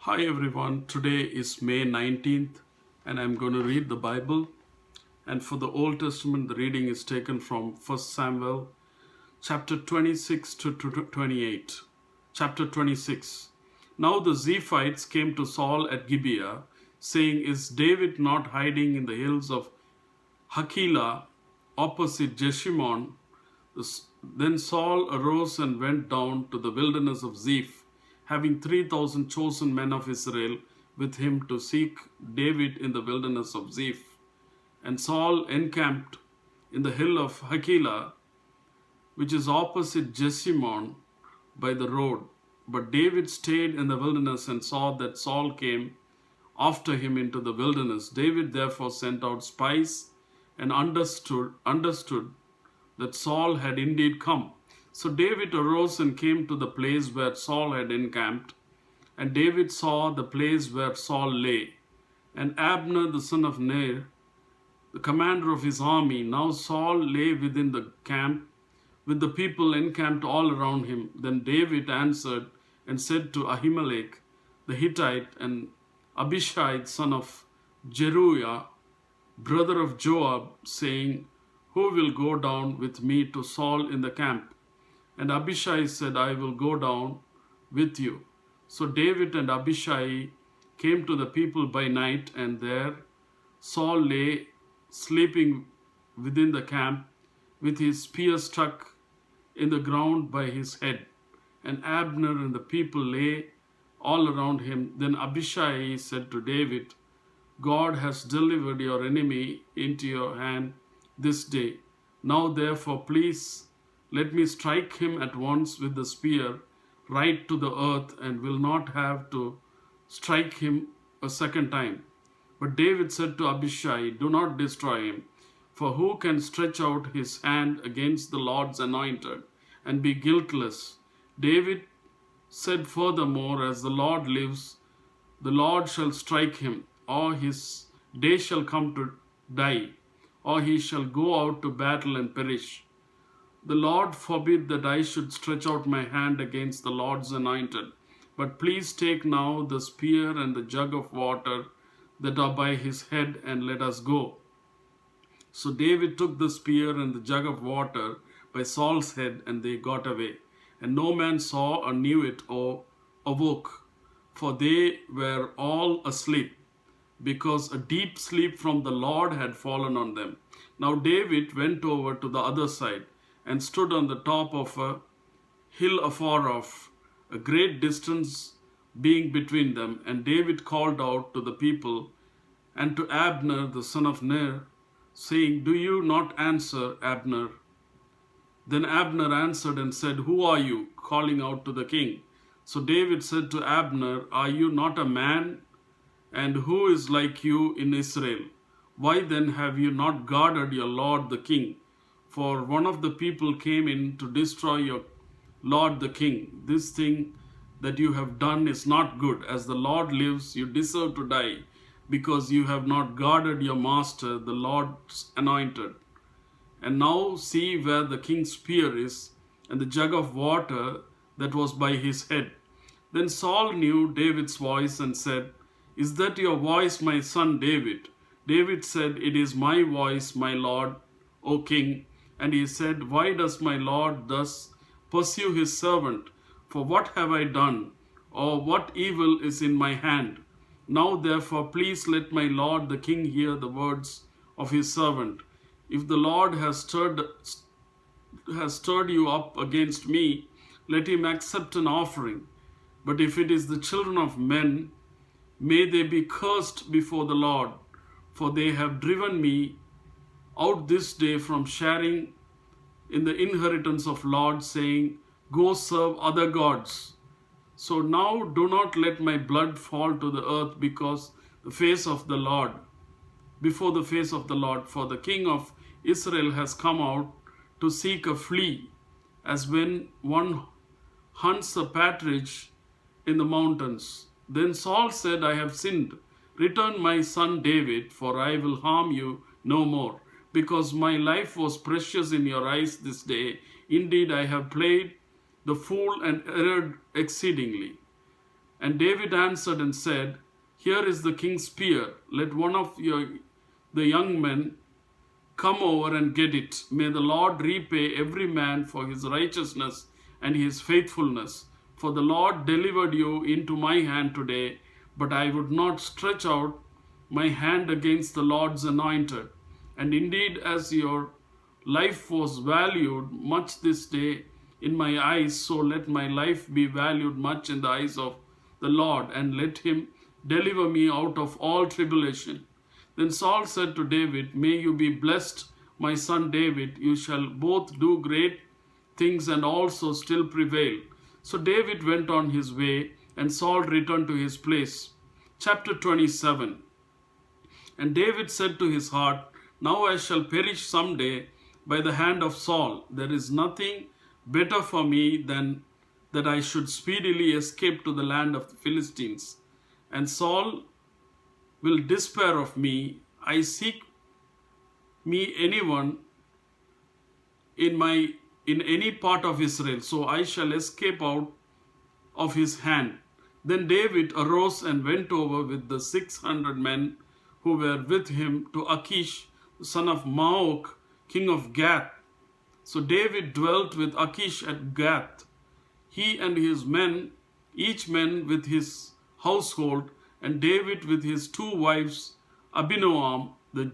Hi everyone, today is May 19th and I'm going to read the Bible. And for the Old Testament, the reading is taken from 1 Samuel chapter 26 to 28. Chapter 26. Now the Ziphites came to Saul at Gibeah, saying, "Is David not hiding in the hills of Hakilah opposite Jeshimon?" Then Saul arose and went down to the wilderness of Ziph, having 3,000 chosen men of Israel with him to seek David in the wilderness of Ziph. And Saul encamped in the hill of Hakilah, which is opposite Jeshimon by the road. But David stayed in the wilderness and saw that Saul came after him into the wilderness. David therefore sent out spies and understood that Saul had indeed come. So David arose and came to the place where Saul had encamped, and David saw the place where Saul lay. And Abner the son of Ner, the commander of his army, now Saul lay within the camp, with the people encamped all around him. Then David answered and said to Ahimelech the Hittite and Abishai son of Zeruiah, brother of Joab, saying, "Who will go down with me to Saul in the camp?" And Abishai said, "I will go down with you." So David and Abishai came to the people by night, and there Saul lay sleeping within the camp with his spear stuck in the ground by his head. And Abner and the people lay all around him. Then Abishai said to David, "God has delivered your enemy into your hand this day. Now therefore please let me strike him at once with the spear right to the earth, and will not have to strike him a second time." But David said to Abishai, "Do not destroy him, for who can stretch out his hand against the Lord's anointed and be guiltless?" David said furthermore, "As the Lord lives, the Lord shall strike him, or his day shall come to die, or he shall go out to battle and perish. The Lord forbid that I should stretch out my hand against the Lord's anointed. But please take now the spear and the jug of water that are by his head, and let us go." So David took the spear and the jug of water by Saul's head, and they got away. And no man saw or knew it or awoke, for they were all asleep, because a deep sleep from the Lord had fallen on them. Now David went over to the other side and stood on the top of a hill afar off, a great distance being between them. And David called out to the people and to Abner the son of Ner, saying, "Do you not answer, Abner?" Then Abner answered and said, "Who are you?" calling out to the king. So David said to Abner, "Are you not a man? And who is like you in Israel? Why then have you not guarded your lord the king? For one of the people came in to destroy your lord the king. This thing that you have done is not good. As the Lord lives, you deserve to die, because you have not guarded your master, the Lord's anointed. And now see where the king's spear is, and the jug of water that was by his head." Then Saul knew David's voice and said, "Is that your voice, my son David?" David said, "It is my voice, my lord, O king." And he said, "Why does my lord thus pursue his servant? For what have I done? Or what evil is in my hand? Now therefore please let my lord the king hear the words of his servant. If the Lord has stirred you up against me, let him accept an offering. But if it is the children of men, may they be cursed before the Lord, for they have driven me out this day from sharing in the inheritance of Lord, saying, 'Go serve other gods.' So now do not let my blood fall to the earth before the face of the Lord, for the king of Israel has come out to seek a flea, as when one hunts a partridge in the mountains." Then Saul said, "I have sinned. Return, my son David, for I will harm you no more, because my life was precious in your eyes this day. Indeed, I have played the fool and erred exceedingly." And David answered and said, Here is the king's spear. Let one of the young men come over and get it. May the Lord repay every man for his righteousness and his faithfulness. For the Lord delivered you into my hand today, but I would not stretch out my hand against the Lord's anointed. And indeed, as your life was valued much this day in my eyes, so let my life be valued much in the eyes of the Lord, and let him deliver me out of all tribulation. Then Saul said to David, May you be blessed, my son David. You shall both do great things and also still prevail. So David went on his way, and Saul returned to his place. Chapter 27. And David said to his heart, Now I shall perish someday by the hand of Saul. There is nothing better for me than that I should speedily escape to the land of the Philistines. And Saul will despair of me. I seek me anyone in any part of Israel, so I shall escape out of his hand. Then David arose and went over with the 600 men who were with him to Achish, the son of Maok, king of Gath. So David dwelt with Achish at Gath, he and his men, each man with his household, and David with his 2 wives, Abinoam the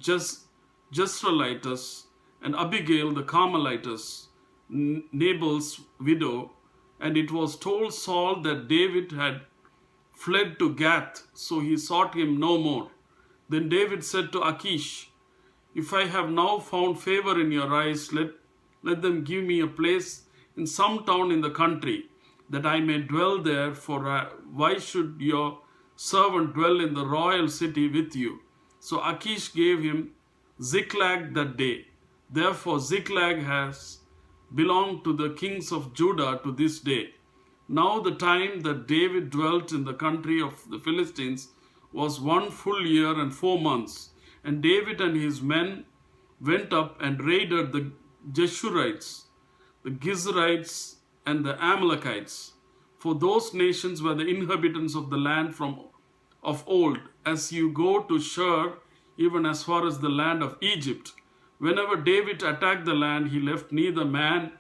Jezreelitess, and Abigail the Carmelitess, Nabal's widow. And it was told Saul that David had fled to Gath, so he sought him no more. Then David said to Achish, If I have now found favor in your eyes, let them give me a place in some town in the country, that I may dwell there, for why should your servant dwell in the royal city with you? So Achish gave him Ziklag that day. Therefore Ziklag has belonged to the kings of Judah to this day. Now the time that David dwelt in the country of the Philistines was 1 full year and 4 months. And David and his men went up and raided the Jeshurites, the Gizrites, and the Amalekites. For those nations were the inhabitants of the land of old, as you go to Shur, even as far as the land of Egypt. Whenever David attacked the land, he left neither man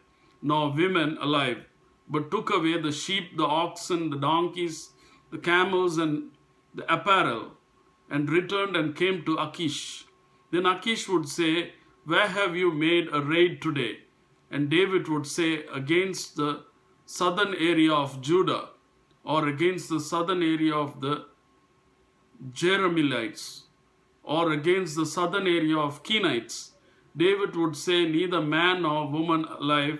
nor women alive, but took away the sheep, the oxen, the donkeys, the camels, and the apparel, and returned and came to Achish. Then Achish would say, Where have you made a raid today? And David would say, Against the southern area of Judah, or against the southern area of the Jerahmeelites, or against the southern area of Kenites. David would say, Neither man nor woman alive,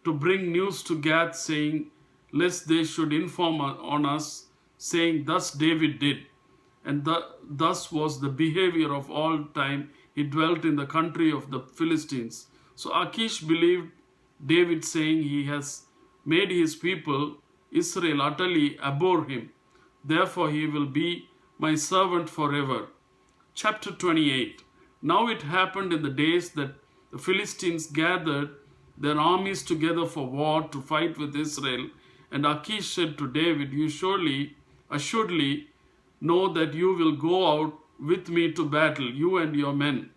to bring news to Gath, saying, Lest they should inform on us, saying, Thus David did. And thus was the behavior of all time he dwelt in the country of the Philistines. So Achish believed David, saying, He has made his people Israel utterly abhor him. Therefore he will be my servant forever. Chapter 28. Now it happened in the days that the Philistines gathered their armies together for war to fight with Israel. And Achish said to David, You assuredly know that you will go out with me to battle, you and your men.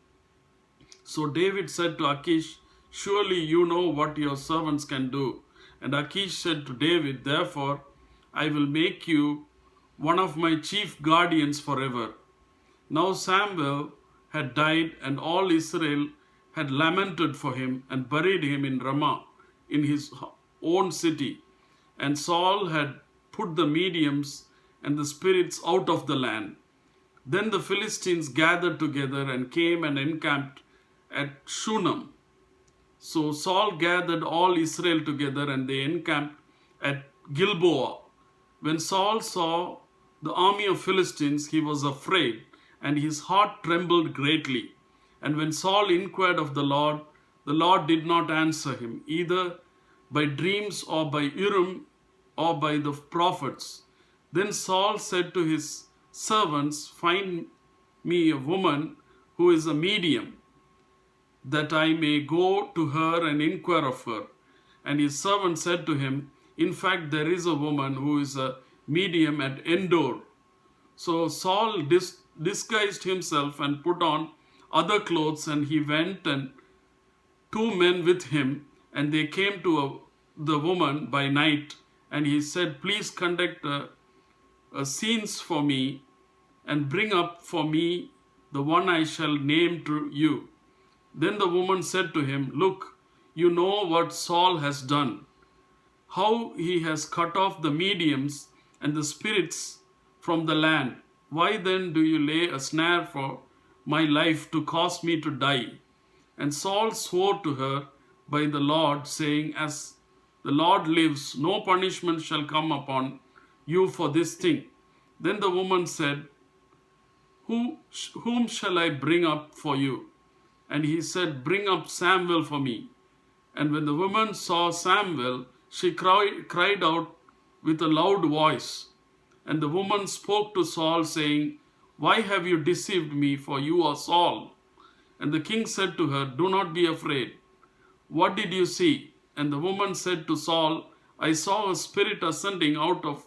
So David said to Achish, Surely you know what your servants can do. And Achish said to David, Therefore I will make you one of my chief guardians forever. Now Samuel had died, and all Israel had lamented for him and buried him in Ramah, in his own city. And Saul had put the mediums and the spirits out of the land. Then the Philistines gathered together and came and encamped at Shunem. So Saul gathered all Israel together, and they encamped at Gilboa. When Saul saw the army of Philistines, he was afraid, and his heart trembled greatly. And when Saul inquired of the Lord did not answer him, either by dreams or by Urim or by the prophets. Then Saul said to his servants, Find me a woman who is a medium, that I may go to her and inquire of her. And his servant said to him, In fact, there is a woman who is a medium at Endor. So Saul disguised himself and put on other clothes, and he went, and two men with him, and they came to the woman by night, and he said, please conduct scenes for me, and bring up for me the one I shall name to you. Then the woman said to him, look, you know what Saul has done, how he has cut off the mediums and the spirits from the land. Why then do you lay a snare for my life to cause me to die? And Saul swore to her by the Lord, saying, as the Lord lives, no punishment shall come upon you for this thing. Then the woman said, whom shall I bring up for you? And he said, bring up Samuel for me. And when the woman saw Samuel, she cried out with a loud voice. And the woman spoke to Saul, saying, why have you deceived me, for you are Saul? And the king said to her, do not be afraid. What did you see? And the woman said to Saul, I saw a spirit ascending out of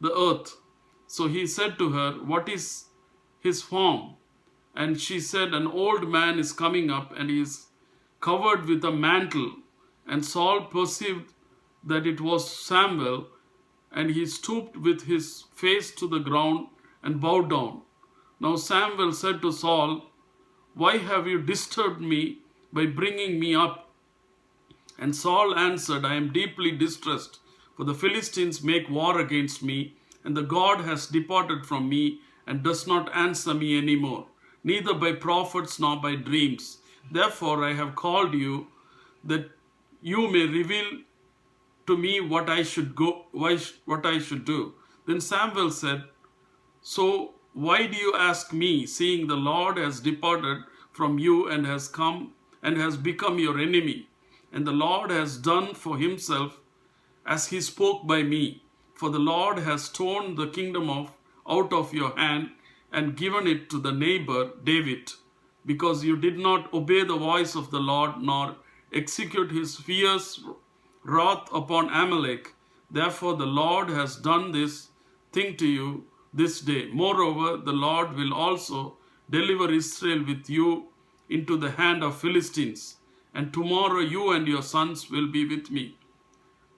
the earth. So he said to her, what is his form? And she said, an old man is coming up, and he is covered with a mantle. And Saul perceived that it was Samuel, and he stooped with his face to the ground and bowed down. Now Samuel said to Saul, why have you disturbed me by bringing me up? And Saul answered, I am deeply distressed, for the Philistines make war against me, and the God has departed from me and does not answer me anymore, neither by prophets nor by dreams. Therefore I have called you, that you may reveal to me what I should do. Then Samuel said, so why do you ask me, seeing the Lord has departed from you and has come and has become your enemy? And the Lord has done for himself as he spoke by me. For the Lord has torn the kingdom out of your hand and given it to the neighbor David, because you did not obey the voice of the Lord, nor execute his fierce wrath upon Amalek. Therefore the Lord has done this thing to you this day. Moreover, the Lord will also deliver Israel with you into the hand of Philistines, and tomorrow you and your sons will be with me.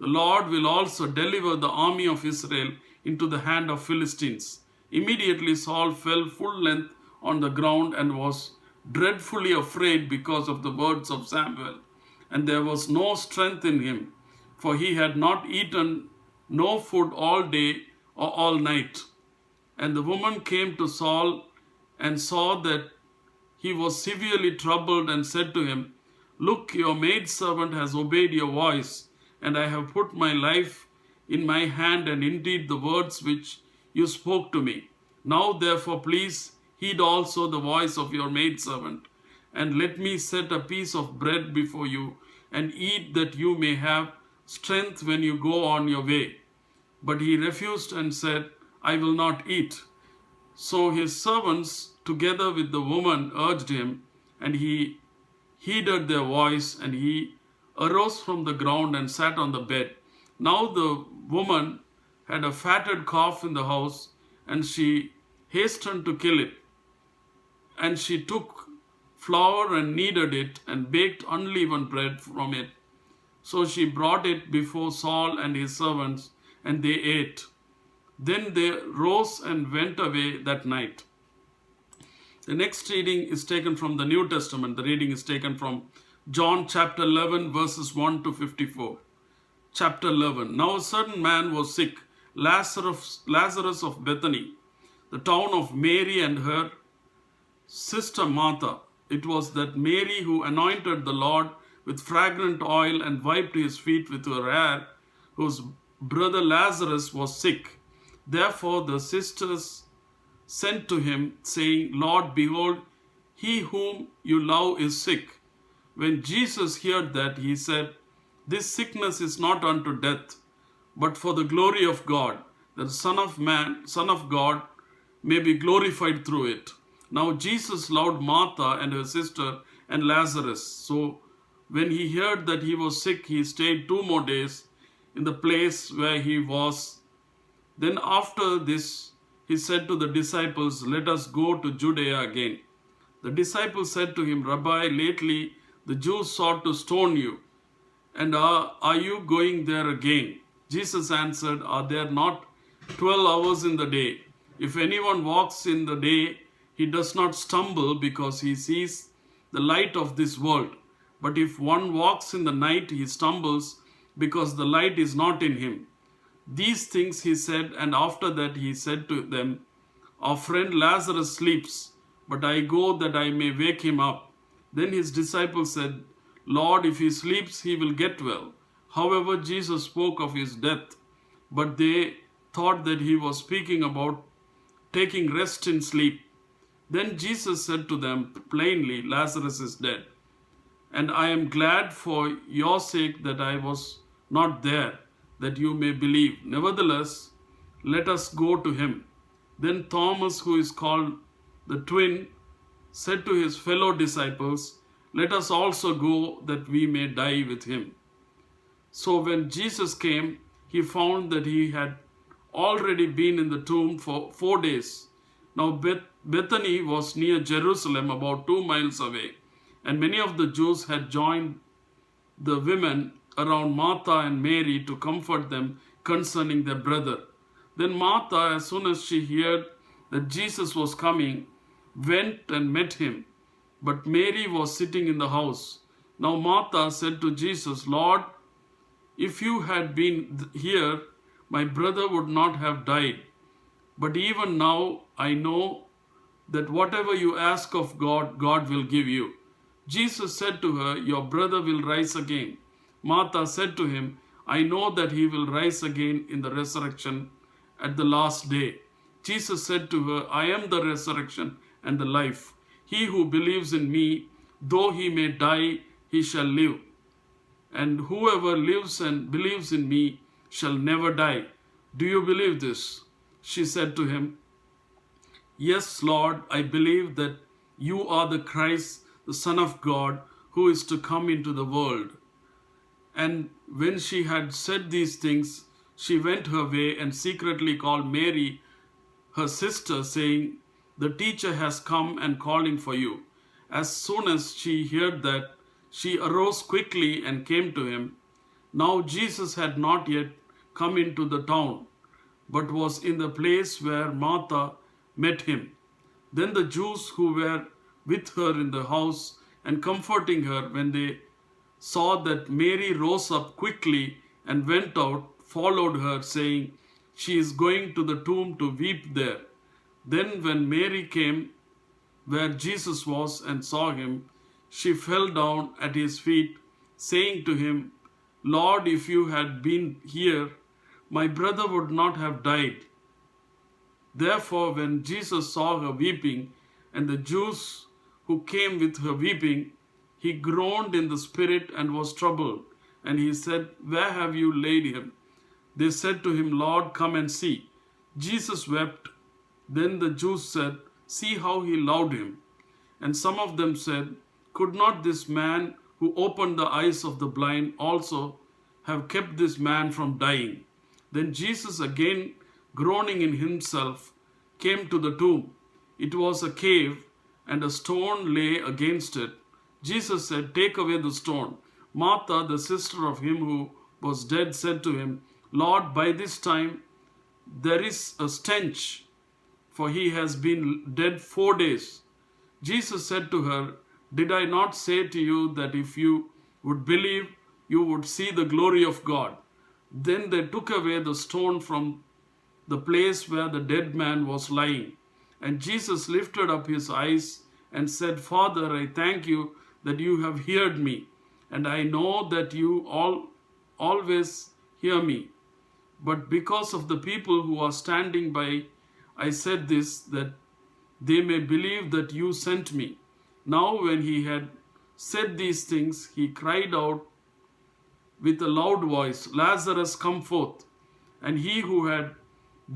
The Lord will also deliver the army of Israel into the hand of Philistines. Immediately Saul fell full length on the ground and was dreadfully afraid because of the words of Samuel. And there was no strength in him, for he had not eaten no food all day or all night. And the woman came to Saul and saw that he was severely troubled, and said to him, look, your maidservant has obeyed your voice, and I have put my life in my hand, and indeed the words which you spoke to me. Now therefore please heed also the voice of your maidservant, and let me set a piece of bread before you, and eat, that you may have strength when you go on your way. But he refused and said, I will not eat. So his servants, together with the woman, urged him, and he heeded their voice, and he arose from the ground and sat on the bed. Now the woman had a fatted calf in the house, and she hastened to kill it. And she took flour and kneaded it, and baked unleavened bread from it. So she brought it before Saul and his servants, and they ate. Then they rose and went away that night. The next reading is taken from the New Testament. The reading is taken from John chapter 11, verses 1 to 54. Chapter 11. Now a certain man was sick, Lazarus of Bethany, the town of Mary and her sister Martha. It was that Mary who anointed the Lord with fragrant oil and wiped his feet with her hair, whose brother Lazarus was sick. Therefore the sisters sent to him, saying, Lord, behold, he whom you love is sick. When Jesus heard that, he said, this sickness is not unto death, but for the glory of God, that the Son of God, may be glorified through it. Now Jesus loved Martha and her sister and Lazarus. So when he heard that he was sick, he stayed 2 more days in the place where he was. Then after this, he said to the disciples, "Let us go to Judea again." The disciples said to him, "Rabbi, lately the Jews sought to stone you, and are you going there again?" Jesus answered, "Are there not 12 hours in the day? If anyone walks in the day, he does not stumble because he sees the light of this world. But if one walks in the night, he stumbles because the light is not in him." These things he said, and after that he said to them, "Our friend Lazarus sleeps, but I go that I may wake him up." Then his disciples said, "Lord, if he sleeps, he will get well." However, Jesus spoke of his death, but they thought that he was speaking about taking rest in sleep. Then Jesus said to them plainly, "Lazarus is dead, and I am glad for your sake that I was not there, that you may believe. Nevertheless, let us go to him." Then Thomas, who is called the twin, said to his fellow disciples, "Let us also go that we may die with him." So when Jesus came, he found that he had already been in the tomb for 4 days. Now Bethany was near Jerusalem, about 2 miles away, and many of the Jews had joined the women around Martha and Mary to comfort them concerning their brother. Then Martha, as soon as she heard that Jesus was coming, went and met him, but Mary was sitting in the house. Now Martha said to Jesus, "Lord, if you had been here, my brother would not have died. But even now I know that whatever you ask of God, God will give you." Jesus said to her, "Your brother will rise again." Martha said to him, "I know that he will rise again in the resurrection at the last day." Jesus said to her, "I am the resurrection and the life. He who believes in me, though he may die, he shall live. And whoever lives and believes in me shall never die. Do you believe this?" She said to him, "Yes, Lord, I believe that you are the Christ, the Son of God, who is to come into the world." And when she had said these things, she went her way and secretly called Mary, her sister, saying, "The teacher has come and calling for you." As soon as she heard that, she arose quickly and came to him. Now Jesus had not yet come into the town, but was in the place where Martha met him. Then the Jews who were with her in the house and comforting her, when they saw that Mary rose up quickly and went out, followed her, saying, "She is going to the tomb to weep there." Then when Mary came where Jesus was and saw him, she fell down at his feet, saying to him, "Lord, if you had been here, my brother would not have died." Therefore, when Jesus saw her weeping, and the Jews who came with her weeping, he groaned in the spirit and was troubled. And he said, "Where have you laid him?" They said to him, "Lord, come and see." Jesus wept. Then the Jews said, "See how he loved him." And some of them said, "Could not this man who opened the eyes of the blind also have kept this man from dying?" Then Jesus, again groaning in himself, came to the tomb. It was a cave, and a stone lay against it. Jesus said, "Take away the stone." Martha, the sister of him who was dead, said to him, "Lord, by this time there is a stench, for he has been dead 4 days." Jesus said to her, "Did I not say to you that if you would believe, you would see the glory of God?" Then they took away the stone from the place where the dead man was lying. And Jesus lifted up his eyes and said, "Father, I thank you that you have heard me, and I know that you always hear me. But because of the people who are standing by, I said this, that they may believe that you sent me." Now when he had said these things, he cried out with a loud voice, "Lazarus, come forth." And he who had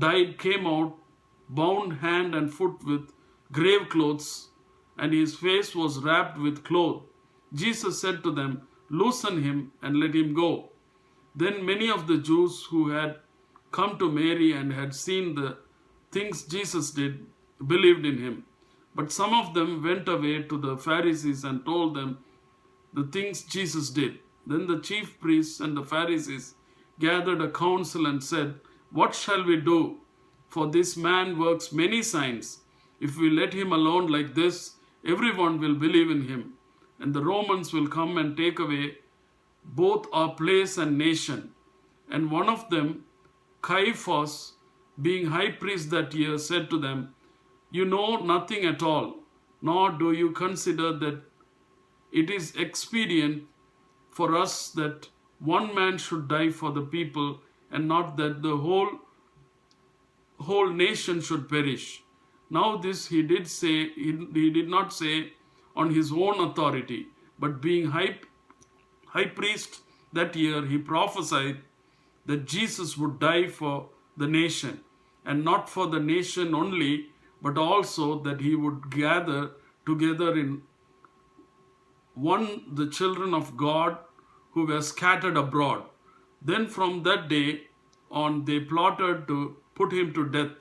died came out, bound hand and foot with grave clothes, and his face was wrapped with cloth. Jesus said to them, "Loosen him and let him go." Then many of the Jews who had come to Mary and had seen the things Jesus did, believed in him. But some of them went away to the Pharisees and told them the things Jesus did. Then the chief priests and the Pharisees gathered a council and said, "What shall we do? For this man works many signs. If we let him alone like this, everyone will believe in him, and the Romans will come and take away both our place and nation." And one of them, Caiaphas, being high priest that year, said to them, "You know nothing at all, nor do you consider that it is expedient for us that one man should die for the people, and not that the whole nation should perish." Now this he did not say on his own authority, but being high priest that year, he prophesied that Jesus would die for the nation, and not for the nation only, but also that he would gather together in one the children of God who were scattered abroad. Then from that day on they plotted to put him to death.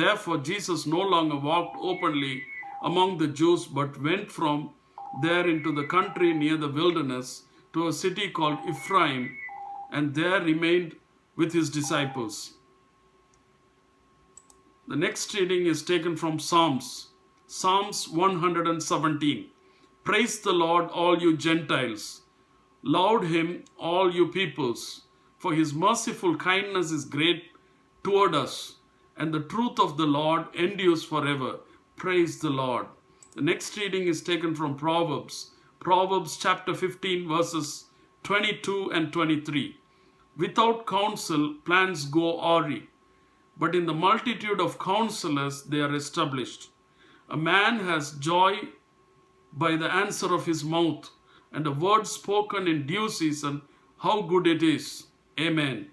Therefore Jesus no longer walked openly among the Jews, but went from there into the country near the wilderness to a city called Ephraim, and there remained with his disciples. The next reading is taken from Psalms 117. Praise the Lord, all you Gentiles. Laud him, all you peoples. For his merciful kindness is great toward us, and the truth of the Lord endures forever. Praise the Lord. The next reading is taken from Proverbs chapter 15, verses 22 and 23. Without counsel, plans go awry, but in the multitude of counselors they are established. A man has joy by the answer of his mouth, and a word spoken in due season, how good it is. Amen.